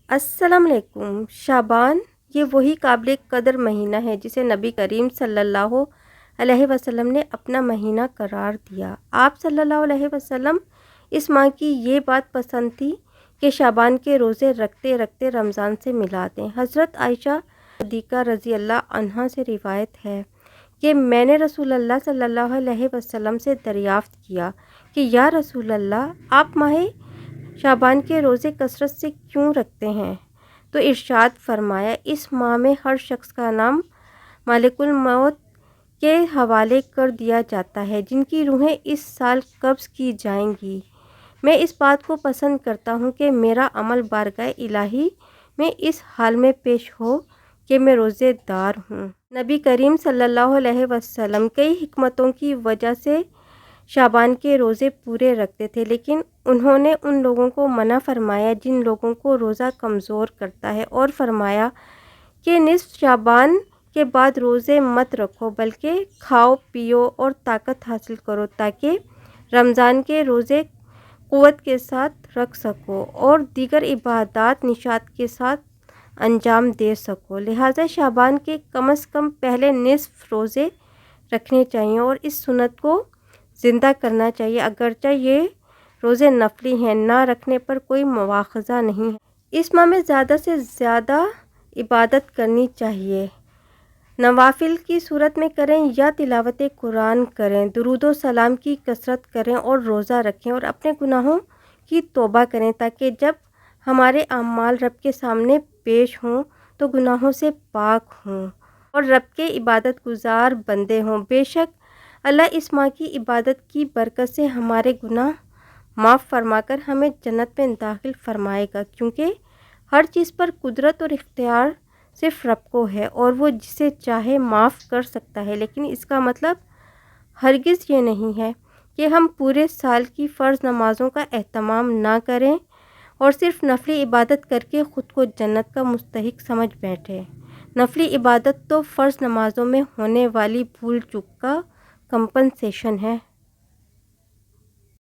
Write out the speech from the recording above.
السلام علیکم۔ شعبان یہ وہی قابل قدر مہینہ ہے جسے نبی کریم صلی اللہ علیہ وسلم نے اپنا مہینہ قرار دیا۔ آپ صلی اللہ علیہ وسلم اس ماہ کی یہ بات پسند تھی کہ شعبان کے روزے رکھتے رکھتے رمضان سے ملا دیں۔ حضرت عائشہ صدیقہ رضی اللہ عنہا سے روایت ہے کہ میں نے رسول اللہ صلی اللہ علیہ وسلم سے دریافت کیا کہ یا رسول اللہ، آپ ماہ شعبان کے روزے کثرت سے کیوں رکھتے ہیں؟ تو ارشاد فرمایا، اس ماہ میں ہر شخص کا نام مالک الموت کے حوالے کر دیا جاتا ہے جن کی روحیں اس سال قبض کی جائیں گی۔ میں اس بات کو پسند کرتا ہوں کہ میرا عمل بارگاہ الہی میں اس حال میں پیش ہو کہ میں روزے دار ہوں۔ نبی کریم صلی اللہ علیہ وسلم کئی حکمتوں کی وجہ سے شعبان کے روزے پورے رکھتے تھے، لیکن انہوں نے ان لوگوں کو منع فرمایا جن لوگوں کو روزہ کمزور کرتا ہے، اور فرمایا کہ نصف شعبان کے بعد روزے مت رکھو بلکہ کھاؤ پیو اور طاقت حاصل کرو تاکہ رمضان کے روزے قوت کے ساتھ رکھ سکو اور دیگر عبادات نشاط کے ساتھ انجام دے سکو۔ لہٰذا شعبان کے کم از کم پہلے نصف روزے رکھنے چاہیے اور اس سنت کو زندہ کرنا چاہیے، اگرچہ یہ روزے نفلی ہیں، نہ رکھنے پر کوئی مواخذہ نہیں ہے۔ اس ماہ میں زیادہ سے زیادہ عبادت کرنی چاہیے، نوافل کی صورت میں کریں یا تلاوت قرآن کریں، درود و سلام کی کثرت کریں اور روزہ رکھیں اور اپنے گناہوں کی توبہ کریں تاکہ جب ہمارے اعمال رب کے سامنے پیش ہوں تو گناہوں سے پاک ہوں اور رب کے عبادت گزار بندے ہوں۔ بے شک اللہ اس ماہ کی عبادت کی برکت سے ہمارے گناہ معاف فرما کر ہمیں جنت میں داخل فرمائے گا، کیونکہ ہر چیز پر قدرت اور اختیار صرف رب کو ہے اور وہ جسے چاہے معاف کر سکتا ہے، لیکن اس کا مطلب ہرگز یہ نہیں ہے کہ ہم پورے سال کی فرض نمازوں کا اہتمام نہ کریں اور صرف نفلی عبادت کر کے خود کو جنت کا مستحق سمجھ بیٹھیں۔ نفلی عبادت تو فرض نمازوں میں ہونے والی بھول چوک کا کمپنسیشن ہے۔